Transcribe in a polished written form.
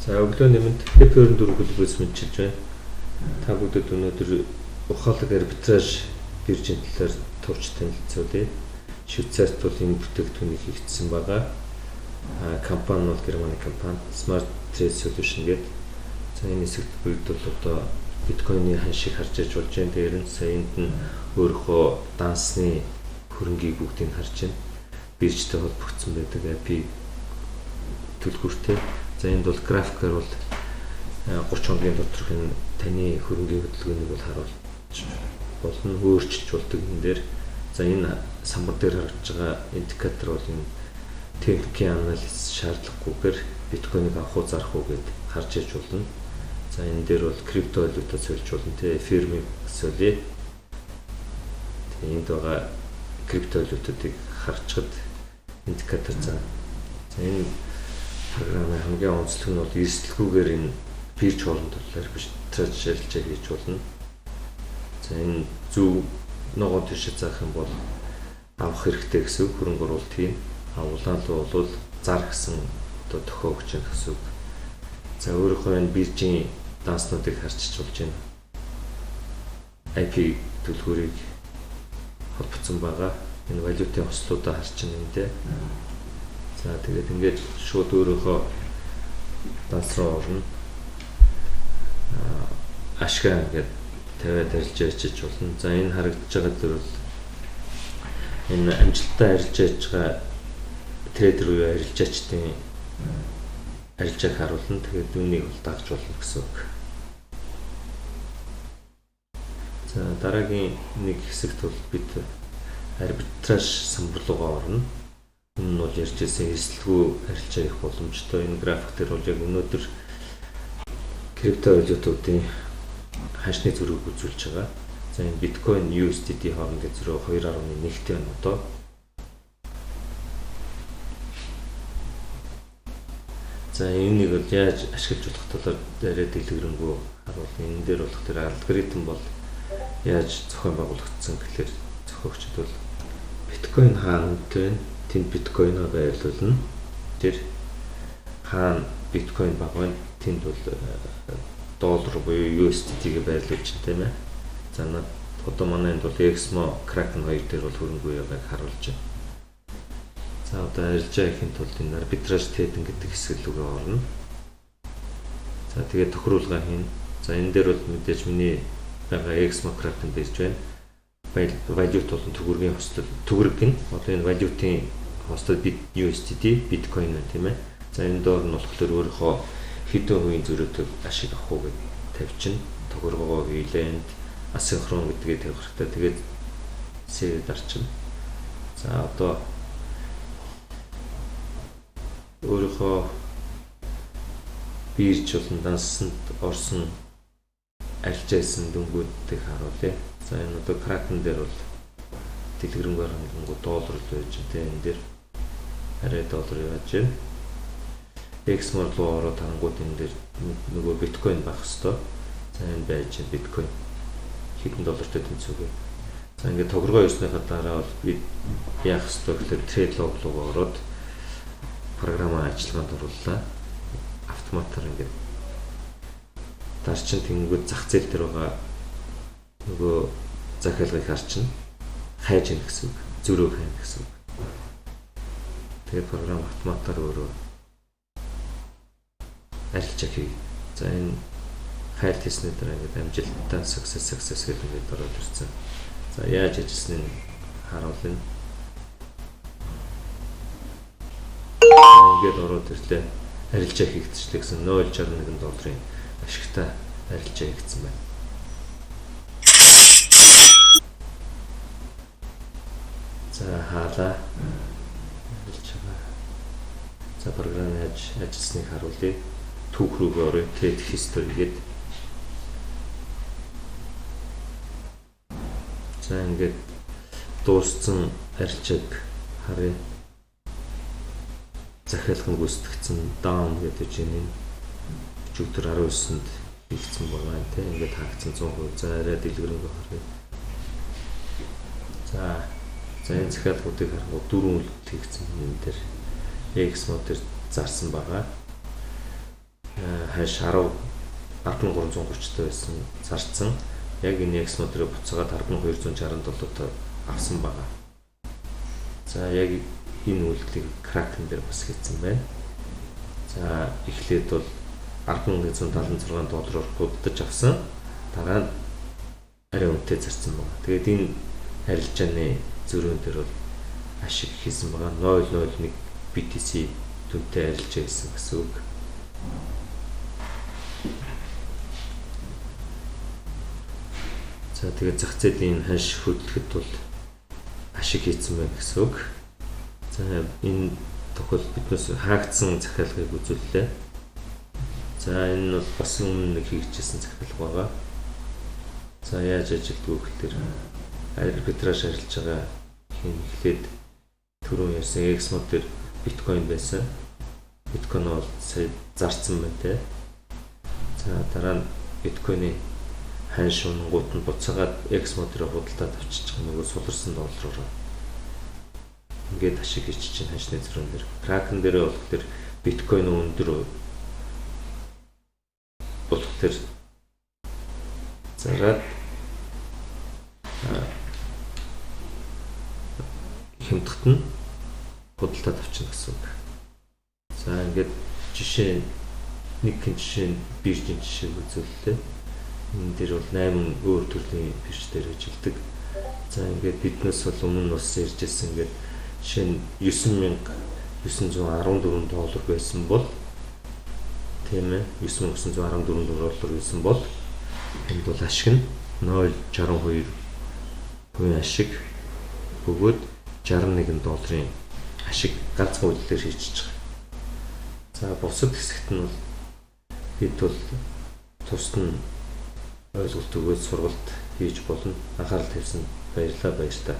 За өглөө нэмэнд хэп 24 хөтөлбөрөөс мэдчилж байна. Та бүдд өнөөдөр ухаалаг арбитраж биржийн талаар товч танилцуулъя. Швейцарт бол энэ бүтээгдэхүүнийг хийгдсэн байгаа. Компани бол Германы компани Smart Trade Solution гэдэг. За энэ сэдвүүд бол одоо биткойны ханшийг харж иж болж байна. Дээр нь саянд нь өөрийнхөө дансны хөрөнгийг бүгдийг харж байна. Биржтэй холбогдсон байдаг API төлхөртэй. За энд бол графикаар бол 30 хоногийн доторх энэ таны хөрөнгийн хөдөлгөөнийг бол харуулж болно, өөрчилж болдог энэ дээр. За энэ самбар дээр харагдж байгаа индикатор бол энэ техникийн анализ шаардлагагүйгээр биткойныг авах уу зарах уу гэд харж иж болно. За энэ дээр бол крипто валютаа сольж болно те эфирмийг солиё. Энд байгаа крипто валютуудыг харчаад индикатор за энэ програмын хамгийн онцлог нь бол эрсдэлгүйгээр энэ бирж хоорондоо арбитраж шилжиж хийж болно. За энэ зөв ногоон тийш заах юм бол авах хэрэгтэй гэсэн үг, хөрөнгө оруулалт тийм. Улаан бол зар гэсэн одоо төхөө өгч байгаа гэсэн үг. За өөрөөхөө энэ биржийн данснуудыг харчиж болж байна. IP төлхөрийг холбогдсон байгаа. Энэ валютын хослуудаа харж байна энэ дээ. За тэгээд ингээд шууд өөрөөхөө данс руу орно. Ашгаа ингээд тавиад арилж яачиж болно. За энэ харагдаж байгаа зүйл бол энэ амжилттай арилж яаж байгаа трейдер уу арилжаачдын арилжааг харуулна. Тэгээд үүнийг бол дагж болно гэсэн үг. За дараагийн нэг хэсэгт бол бид арбитраж самбар руугаа орно. Энэ бол ярьж байсан эрсдэлгүй арилжаа их боломжтой. Энэ график дээр бол яг өнөөдөр крипто валютуудын ханшны зөрүүг үзүүлж байгаа. За энэ биткойн USDT хоорондын зөрүү 2.1-тэй байна одоо. За энийг бол яаж ашиглаж болох талаар яриад дэлгэрэнгүй харуулна. Энэ дээр болох тэр алгоритм бол яаж зохион байгуулагдсан гэхээр зохиогчд бол биткойн хаана үнэтэй вэ? Тэнд биткойноо байрлуулна. Тэр хаана биткойн баг байна? Тэнд бол доллар буюу USDT-г байрлуулж байна. За одоо манай энд бол Exmo Kraken 2 дээр бол хөрөнгө үеийг харуулж байна. За одоо арилжаа ихэнд бол энэ арбитраж трейдинг гэдэг хэсэг рүү орно. За тэгээд тохируулга хийн. За энэ дээр бол мэдээж миний байгаа Exmo Kraken бирж байна. Валют бол төгрөгийн хослол төгрөг нь одоо энэ валютын хослол USDT биткойн байна тийм ээ. За энэ доор нь болохоор өөрийнхөө хэдэн хувийн зөрүүтэй ашиг авах уу гэж тавьчихна. Төгрөгөө хийлээнд асинхрон гэдгээ тавих хэрэгтэй. Тэгээд сэр дарчна. За одоо өөрийнхөө бирж болон дансанд орсон арилжаасан дүнгуудыг харуулъя. За энэ одоо Kraken дээр бол дэлгэрэнгээр хангалтгүй доллар байж байгаа. Энэ дээр арай доллар яаж байна? Exmo руу ороод харангууд энэ дээр нөгөө биткойн байх хэвээр. За энэ байж биткойн хэдэн доллартай тэнцвэргүй. За ингээд тогрогоо ирснийхаа дараа бол бид яах хэвээр гэхээр трейд лог руу ороод програмын ажиллагаанд орууллаа. Автоматар ингээд дарчин тэнгүүд зах зээл дээр байгаа нөгөө захиалгыг харчна. Хайж ийн гэсэн үг. Зөрөө хайна гэсэн үг. Тэгээд програм автоматар өөрөө арилжаа хий. За энэ хайл хийсний дараа ингээд амжилттай success гэдэг ингээд ороод ирсэн. За яаж ажилласныг харуулна. Ингээд ороод ирлээ. Арилжаа хийгдчихлээ гэсэн 0.61 долларын ашигтай арилжаа хийгдсэн байна. За хаалаа. Арилжаа. За програм яаж ажилласныг харуулъя. Түүх рүү орё. Trade history гэдэг. За ингээд дууссан арилжааг харъя. Захиалгын гүйцэтгэгдсэн down гэдэг чинь өчигдөр 19-нд хийгдсэн байгаа юм те. Ингээд хаагдсан 100%. За арай дэлгэрэнгүй харъя. За энэ захиалгуудыг харахад дөрвөн үлдэл хийгдсэн юм дээр Exmo дээр зарсан байгаа. хойш 10,330 байсан зарцсан. Яг энэ X модерыг буцаагаад 10,267-д авсан байгаа. За яг энэ үйлдэлийг Kraken дээр бас хийсэн байна. За эхлээд бол 10,176 доллараар худалдаж авсан. Дараа нь арай үнэтэй зарцсан байна. Тэгээд энэ арилжааны зөрүүн дээр бол ашиг хийсэн байгаа. 0.01 BTC дүнтэй арилжаа хийсэн гэсэн үг. За тэгээд зах зээлийн ханш хөдлөхөд бол ашиг хийсэн байна гэсэн үг. За энэ тохиол биднээс хаагдсан захиалгыг үзүүллээ. За энэ бол бас өмнө нэг хийгдсэн захиалга байгаа. За яаж ажилтгүй гэхээр арбитраж ажиллаж байгаа хин эхлээд түрүүн ярьсан X мод дээр биткойн байсан. Биткойн бол сая зарцсан байна те. За дараа нь биткойны ханш унгууд нь буцаагаад X мод дээр худалдаад авчиж байгаа нөгөө суларсан доллараар ингээд ашиг хийж чинь ханшны зөрүүн дээр. Kraken дээр бол тэр биткойн өндөр болох тэр зараад хямдхад нь худалдаад авчихна гэсэн үг. За ингээд жишээ нэг хэн жишээ биржийн жишээг үзүүллээ. Энэ дээр бол 8 өөр төрлийн бирж дээр ажилладаг. За ингээд биднээс бол өмнө бас ярьжсэн ингээд жишээ нь 9,914 доллар байсан бол тийм ээ 9,914 доллар байсан бол энд бол ашиг нь 0.62% ашиг бөгөөд 61 долларын ашиг ганцхан үйлдэлээр хийчихэж байгаа. За бусад хэсэгт нь бол бид бол тусад нь ойлголт өгөөд сургалт хийж болно. Анхаарал тавьсан баярлалаа баярлалаа.